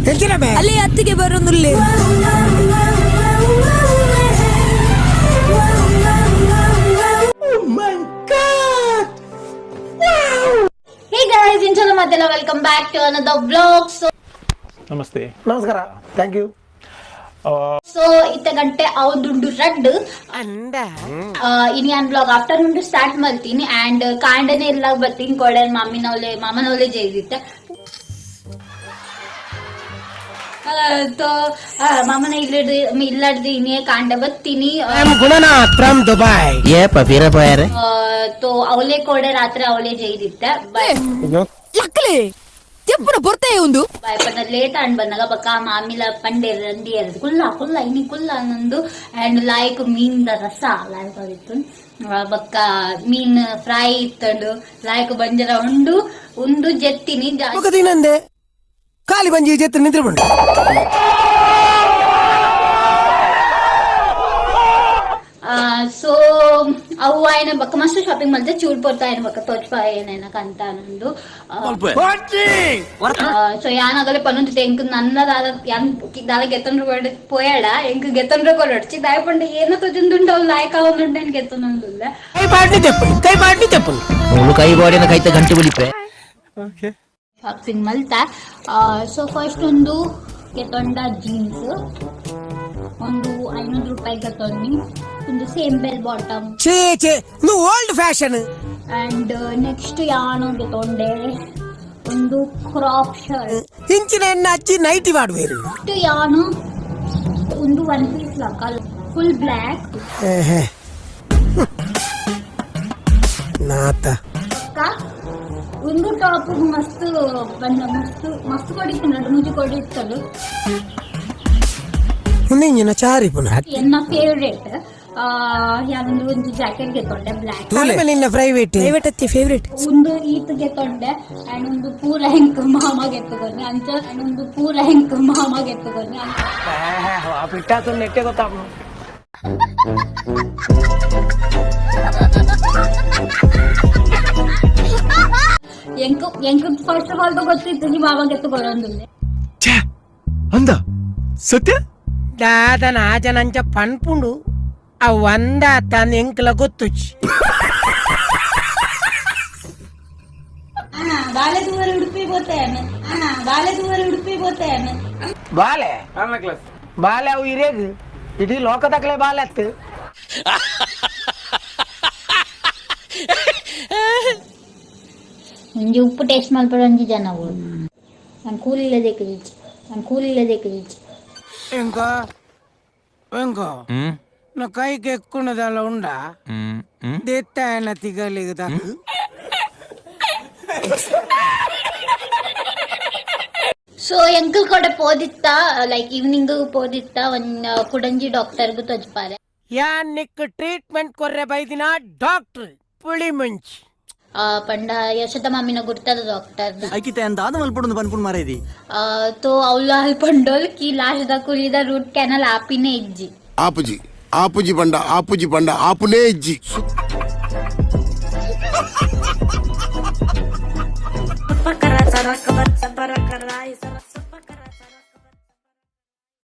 ಅಲ್ಲಿ ಅತ್ತಿಗೆ ಬರೋದಿಲ್ಲ. Hey guys, inshallah madela welcome back to another vlog. ನಮಸ್ತೆ. ನಮಸ್ಕಾರ. Thank you. So ಇತ್ತ ಗಂಟೆ ಅವದುಂಡು ರಡ್ಡು ಅಂಡ ಇನಿಯನ್ ಬ್ಲಾಗ್ ಆಫ್ಟರ್ನೂನ್ ಸ್ಟಾರ್ಟ್ ಮಾಡ್ತೀನಿ ಅಂಡ್ ಕಾಂಡನೆ ಎಲ್ಲ ಬರ್ತೀನಿ ಕೊಡೆ ಮಾಮನವಲೆ ಜೈದಿತ್ತೆ तो मामन इल्लाड्दी इन्हें कांड बत्तीनी गुणनाथ फ्रॉम दुबई ये पफीरा पोयारे तो ಅವಳೆ ಕೋಡೆ ರಾತ್ರಿ ಅವಳೆ ಜೈದಿತ್ತೆ ಲಕ್ಲೆ ಎప్పుడు ಬರ್ತೆ ಒಂದು ಬಾಯ್ಪನ ಲೇಟ್ ಅಂಡ್ ಬಂದಾಗ ಬಕ್ಕ ಮಾಮಿಲ ಪಂಡೆ ರಂಡಿ ಎರಡು ಕುಲ್ಲ ಇನಿ ಕುಲ್ಲ ನಂದು ಅಂಡ್ ಲೈಕ್ ಮೀನ್ ದ ರಸ ಲೈಕ್ ಆಗಿತ್ತು ಬಕ್ಕ ಮೀನ್ ಫ್ರೈ ಇತ್ತಂಡು ಲೈಕ್ ಬಂಜರ ಉಂಡು ಜೆತ್ತಿನಿ ದಿನಂದೆ ಖಾಲಿ ಬಂಜಿ ಜೆತ್ತು ನಿಂತ್ರೆ ಬಂದು ಸೊ ಅವು ఆయన ಬಕ್ಕ ಮಸ್ತ್ ಶಾಪಿಂಗ್ ಮಾಡಿದೆ ಚೂಡ್ ಪೊರ್ತಾ ఆయన ಬಕ್ಕ ತೋಚ್ಪ ಏನೇನ ಕಂತ ನಂದು ಸೊ ಯಾನಾಗಲೇ ಪನ್ನೊಂದು ಎಂಕ್ ನನ್ನ దాని గెత్తండ్రు పోయాడా ఎంక గెత్తండ్రు కొలొచ్చి దాయపండి ఏన తొజుందుంట లైక్ అవునుంట నేను గెత్తునందుల్ల ಕೈ ಬಾಡ್ನಿ ತೆಪ್ಪು ಅವಳು ಕೈ ಬಾಡಿನ ಕೈತ ಗಂಟೆ ಬಿಡಿಪೆ okay shopping Malta so first ಒಂದು ಕೆತ್ತೊಂಡ ಜೀನ್ಸ್ ಒಂದು 500 ರೂಪಾಯಿ ಕೆತ್ತೊಂಡಿ ಒಂದು ಸೇಮ್ ಬೆಲ್ ಬಾಟಮ್ ಚೇ ನು ಓಲ್ಡ್ ಫ್ಯಾಷನ್ ಅಂಡ್ ನೆಕ್ಸ್ಟ್ ಯಾನು ಕೆತ್ತೊಂಡೆ ಒಂದು ಕ್ರಾಪ್ ಶರ್ಟ್ ಇಂಚಿನ ಎನ್ನ ಅಜ್ಜಿ ನೈಟಿ ಮಾಡುವೇರು ನೆಕ್ಸ್ಟ್ ಯಾನು ಒಂದು ಒನ್ ಪೀಸ್ ಲಕ ಫುಲ್ ಬ್ಲ್ಯಾಕ್ ನಾತ ಒಂದು ಟಾಪ್ ಮಸ್ತ್ ಬಂದ ಮಸ್ತ್ ಕೊಡಿತ್ತು ನಡು ಮುಜಿ ಕೊಡಿತ್ತಲು ನಿನ್ನ ಚಾರಿ ಪುನಃ ಎನ್ನ ಫೇವ್ರೇಟ್ ಯಾವೊಂದು ಒಂದು ಜಾಕೆಟ್ ಗೆತ್ತೊಂಡೆ ಬ್ಲ್ಯಾಕ್ ನಿನ್ನ ಪ್ರೈವೇಟ್ ಅತ್ತಿ ಫೇವ್ರೇಟ್ ಒಂದು ಈತ್ ಗೆತ್ತೊಂಡೆ ಅಂಡ್ ಒಂದು ಪೂರ ಹೆಂಕ್ ಮಾಮ ಗೆತ್ತುಕೊಂಡೆ ಅಂಚ ಅಂಡ್ ಒಂದು ಪೂರ ಹೆಂಕ್ ಮಾಮ ಗೆತ್ತುಕೊಂಡೆ ಬಿಟ್ಟಾತು ನೆಟ್ಟೆ ಗೊತ್ತಾ ಎಂಕ್ ಫಸ್ಟ್ ಆಫ್ ಆಲ್ ಗೊತ್ತಿತ್ತು ನಿಮ್ಮ ಮಾಮ ಗೆತ್ತುಕೊಳ್ಳೊಂದಿಲ್ಲ ಅಂದ ಸತ್ಯ దాదన ఆజనంచ పన్పుండు ఆ వంద తన ఎంకల ಗೊತ್ತುಚ್ಚಿ ಬಾಲೆ ದೂರ ಉಡುಪಿ ಬೋತೇನೆ ಬಾಲೆ ಬಾಲೆ ಅವು ಇರೇಗ ಇಡೀ ಲೋಕದಕ್ಲೆ ಬಾಲೆ ಅತ್ತು ಒಂಜಿ ಉಪ್ಪು ಟೇಸ್ಟ್ ಮಲ್ಪಡ ಒಂಜಿ ಜನ ನಾನು ಕೂಲಿಲ್ಲದೆ ಕಲಿಚಿ ಎಂಕೋ నా కైకి ఎక్కున్నదలా ఉండా దెత్త ఆయన తిగలిగదా ಸೊ ಎಂಕಲ್ ಕೂಡ ಪೋದಿತ್ತ ಲೈಕ್ ಈವ್ನಿಂಗ್ ಪೋದಿತ್ತ ಒಂದು ಕುಡಂಜಿ ಡಾಕ್ಟರ್ ಗು ತಜ್ಪಾರೆ ಯಾ ನಿಕ್ ಟ್ರೀಟ್ಮೆಂಟ್ ಕೊರ್ರೆ ಬೈದಿನ ಡಾಕ್ಟರ್ ಪುಳಿ ಮುಂಚ್ ಪಂಡ ಯಶೋದ ಮಾಮಿನ ಗುರ್ತದ ಡಾಕ್ಟರ್ ಐಕಿತೆ ಅಂದಾದ ಮಲ್ಪಡೊಂದು ಬನ್ಪುಂಡು ಮಾರೇದಿ तो ಅವಳ ಅಲ್ಪಂಡೋಲ್ ಕಿ ಲಾಸ್ಟ್ ದ ಕುಲಿದ ರೂಟ್ ಕ್ಯಾನಲ್ ಆಪಿನೇ ಇಜ್ಜಿ ಆಪುಜಿ ಬಂಡ ಆಪುನೇ ಇಜ್ಜಿ